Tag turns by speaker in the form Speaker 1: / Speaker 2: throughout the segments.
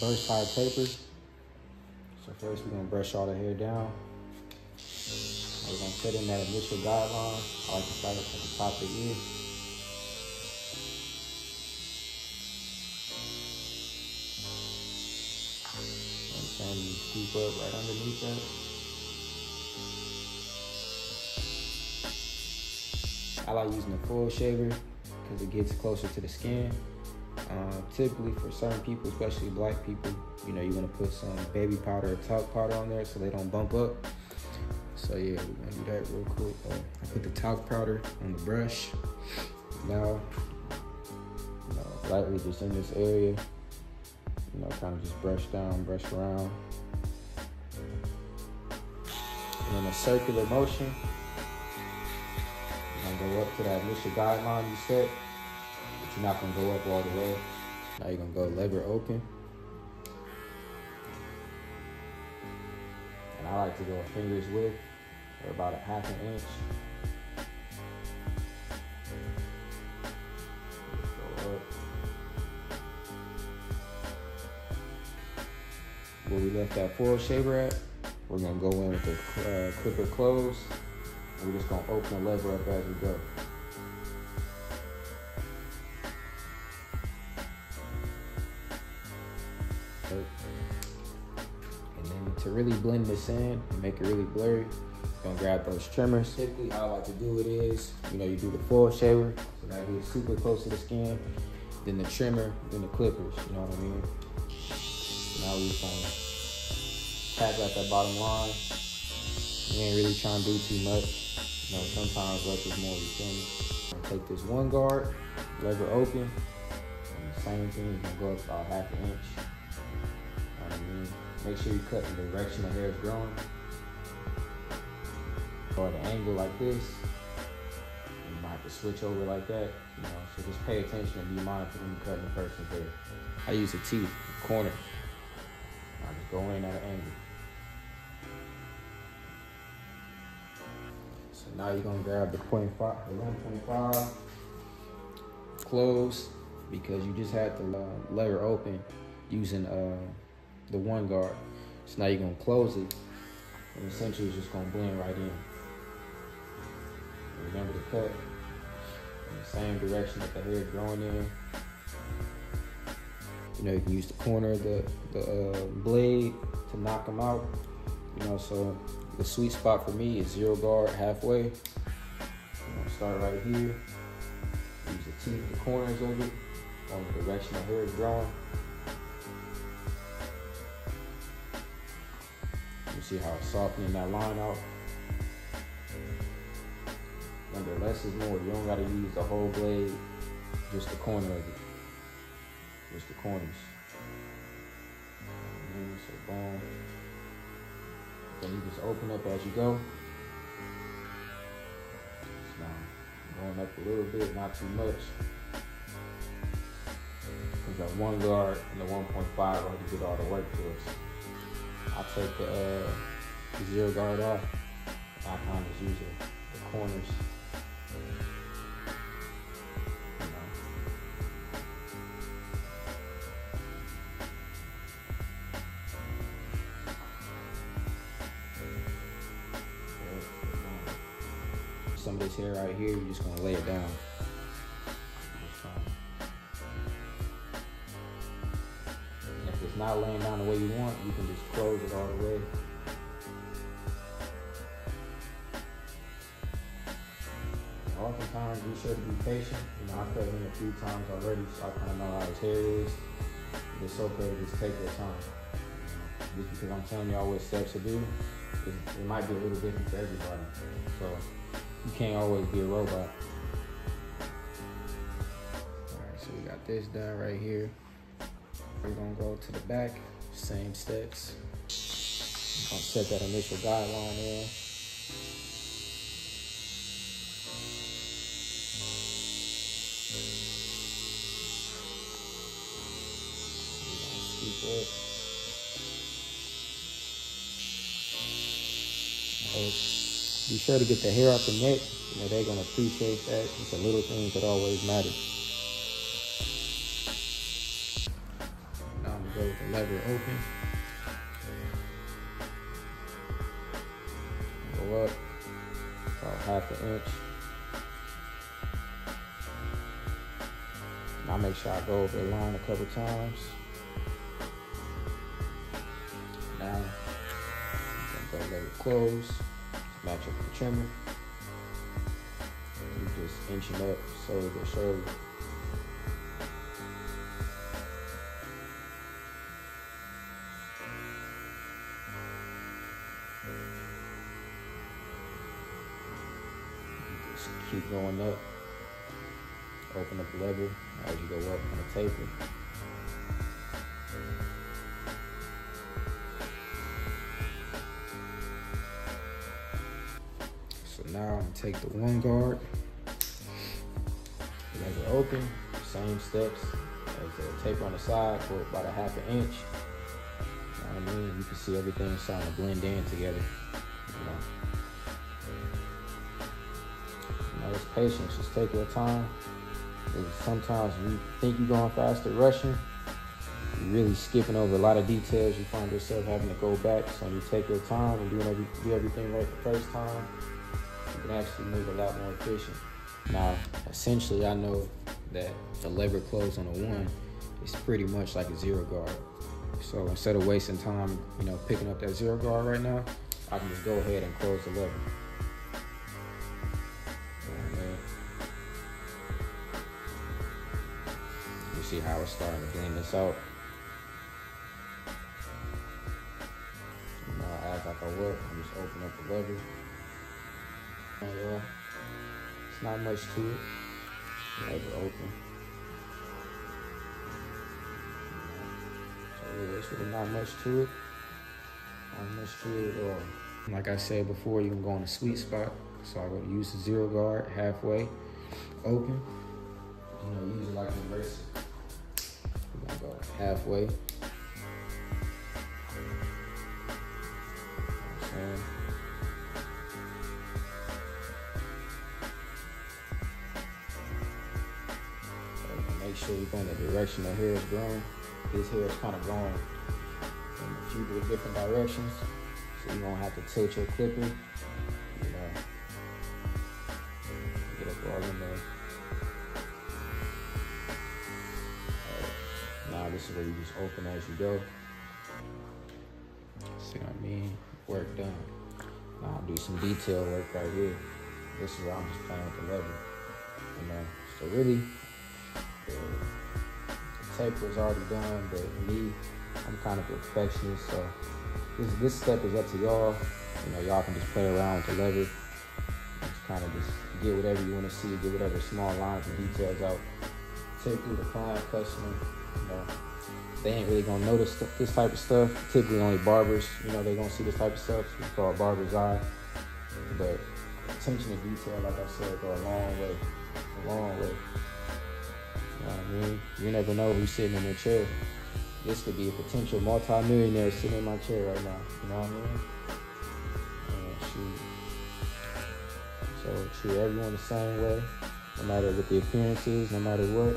Speaker 1: burst side tapers. So first we're gonna brush all the hair down. We're gonna set in that initial guideline. I like to start at the top of the ear. And you scoop up right underneath that. I like using a full shaver because it gets closer to the skin. Typically for certain people, especially black people, you know, you want to put some baby powder or talc powder on there so they don't bump up. So yeah, we're gonna do that real quick. I put the talc powder on the brush. Now, lightly just in this area, kind of just brush down, brush around. And in a circular motion, you're gonna go up to that initial guideline you set, but you're not gonna go up all the way. Now you're gonna go lever open. And I like to go a finger's width, or about a 1/2 inch. Go up. Where we left that full shaver at, we're gonna go in with the clipper closed, and we're just gonna open the lever up as we go. And then to really blend this in and make it really blurry, you're gonna grab those trimmers. Typically how I like to do it is, you do the full shaver, so that gets super close to the skin, then the trimmer, then the clippers, you know what I mean? Now we just gonna tap at that bottom line. We ain't really trying to do too much. Sometimes less is more, you feel me? Take this one guard, lever open, and the same thing, you're gonna go up about 1/2 inch. You know what I mean? Make sure you cut in the direction the hair is growing. Or at an angle like this, you might have to switch over like that, so just pay attention and be mindful when you're cutting the person's hair. I use a teeth corner. I just go in at an angle. So now you're gonna grab the 1.5 close, because you just had the lever open using the one guard. So now you're gonna close it, and essentially it's just gonna blend right in. And remember to cut in the same direction that the hair is growing in. You can use the corner of the blade to knock them out. So the sweet spot for me is 0 guard halfway. Start right here. Use the teeth, the corners of it, on the direction the hair is growing. You see how it's softening that line out. Remember, less is more. You don't gotta use the whole blade, just the corner of it. Just the corners. So boom. Then you just open up as you go. So now going up a little bit, not too much. Because that one guard and the 1.5 already did all the work for us. I'll take the 0 guard off. I kind of just use the corners. Some of this hair right here, you're just gonna lay it down. And if it's not laying down the way you want, you can just close it all the way. Oftentimes, be sure to be patient. I've cut him a few times already, so I kind of know how his hair is. It's okay to just take your time. Just because I'm telling y'all what steps to do, it might be a little different for everybody. So you can't always be a robot. All right, so we got this done right here. We're gonna go to the back, same steps. I'll set that initial guideline in. We're gonna scoop up. Be sure to get the hair out the neck. They're gonna appreciate that. It's the little things that always matter. Now I'm gonna go go with the lever open. Go up about 1/2 inch. I'll make sure I go over the line a couple times. Now, I'm gonna go let it close, match up with the trimmer. You just inching up shoulder to shoulder. You just keep going up. Open up the lever as you go up on the taper. So now I'm gonna take the one guard, lever open, same steps as the taper on the side for about 1/2 inch. You know what I mean? You can see everything starting to blend in together. You know, it's patience. Just take your time. Sometimes you think you're going faster rushing, you're really skipping over a lot of details. You find yourself having to go back. So when you take your time and do everything right the first time, you can actually move a lot more efficient. Now, essentially, I know that the lever close on a one is pretty much like a zero guard. So instead of wasting time, you know, picking up that zero guard right now, I can just go ahead and close the lever. See how it's starting to blend this out. Now as I go up, I'm just opening up the lever. Yeah, it's not much to it. Lever open. So yeah, it's really not much to it. Not much to it at all. Like I said before, you can go in a sweet spot. So I go to use the zero guard halfway open. You know, use it like an eraser. Go halfway. Make sure you're going the direction the hair is growing. This hair is kind of going in a few different directions, so you're gonna have to tilt your clipper. You know, get up all in there. Now this is where you just open as you go. See what I mean? Work done. Now I'll do some detail work right here. This is where I'm just playing with the lever. You know, so really, the taper is already done, but me, I'm kind of a perfectionist, so this step is up to y'all. You know, y'all can just play around with the lever. Just kind of just get whatever you want to see, get whatever small lines and details out. Typically the client, customer, you know, they ain't really gonna notice this type of stuff. Typically only barbers, you know, they gonna see this type of stuff. It's called barber's eye. But attention to detail, like I said, go a long way. A long way. You know what I mean? You never know who's sitting in their chair. This could be a potential multi-millionaire sitting in my chair right now. You know what I mean? So treat everyone the same way, no matter what the appearance is, no matter what.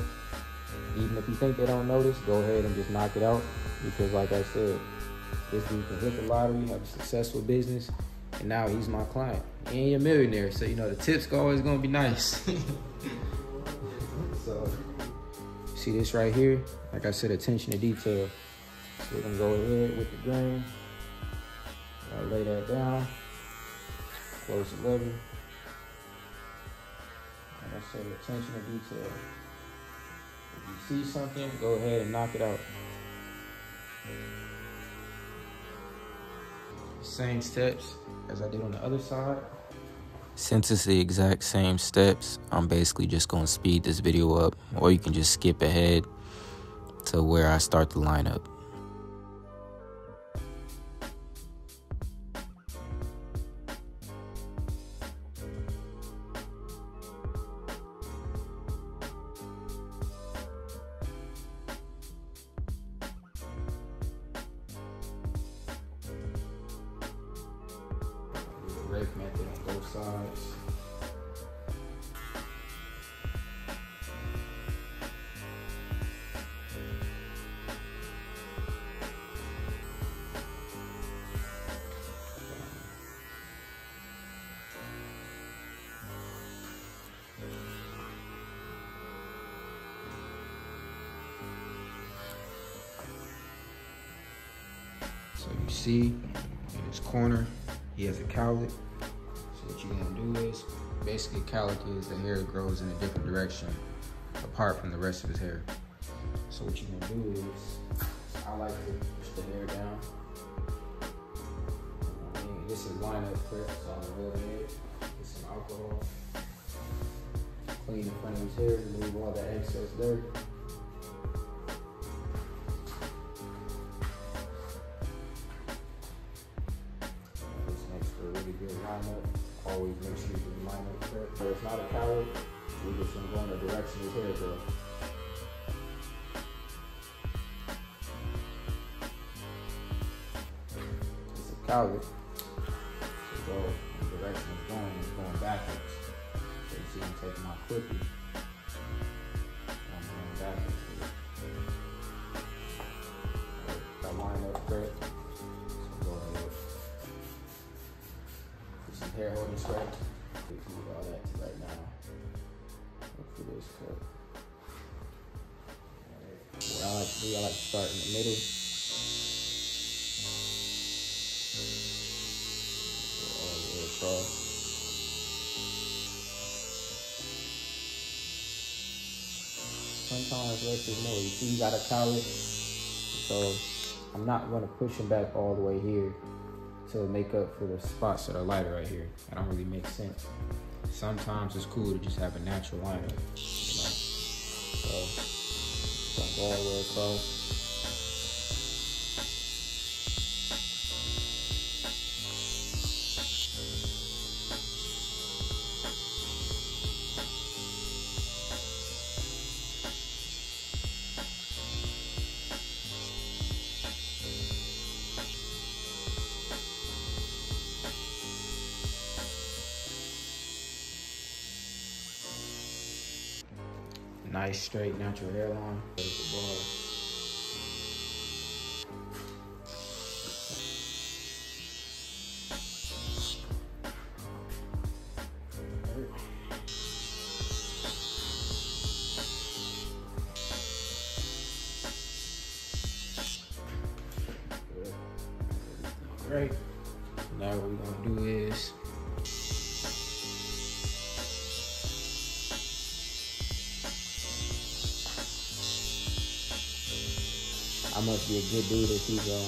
Speaker 1: Even if you think they don't notice, go ahead and just knock it out. Because like I said, this dude can hit the lottery, have a successful business, and now he's my client. He ain't a millionaire, so you know the tips always gonna be nice. So, see this right here? Like I said, attention to detail. So we're gonna go ahead with the grain. I'll lay that down. Close the lever. Like I said, attention to detail. If you see something, go ahead and knock it out. Same steps as I did on the other side.
Speaker 2: Since it's the exact same steps, I'm basically just going to speed this video up, or you can just skip ahead to where I start the lineup.
Speaker 1: Rake method on both sides. So you see in this corner, he has a cowlick. So what you're gonna do is, basically cowlick is the hair grows in a different direction apart from the rest of his hair. So what you're gonna do is, I like to push the hair down. This is lineup prep, so I'm gonna go ahead, get some alcohol, clean the front of his hair, remove all the excess dirt. This makes for a really good lineup. Always make sure you do lineup prep. So it's not a cowlick, we're just gonna go in the direction his hair goes. It's a cowlick. So the direction it's going backwards. So you see I'm taking my clippy. I'm going backwards. Got line up prep. So go ahead. Put some hair holding spray. We can do all that right now. Look for this cut. What I like to do, I like to start in the middle. Sometimes less is more. You see you got a cowlick, so I'm not gonna push him back all the way here to make up for the spots that are lighter right here. That don't really make sense. Sometimes it's cool to just have a natural lineup, you know? So don't go all the way across. Nice, straight, natural hairline. Great. Now what we're gonna do is I must be a good dude if he's on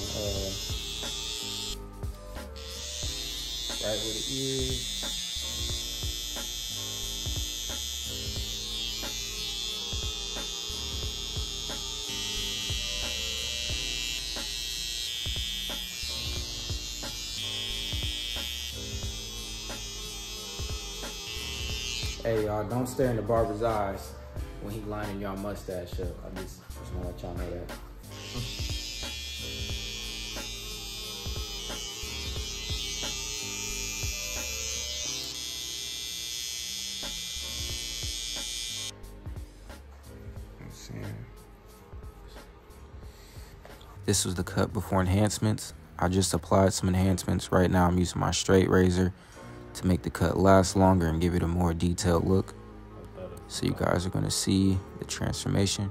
Speaker 1: right where the ears. Hey y'all, don't stare in the barber's eyes when he lining y'all mustache up. I just wanna let y'all know that.
Speaker 2: This was the cut before enhancements. I just applied some enhancements. Right now I'm using my straight razor to make the cut last longer and give it a more detailed look. So you guys are gonna see the transformation.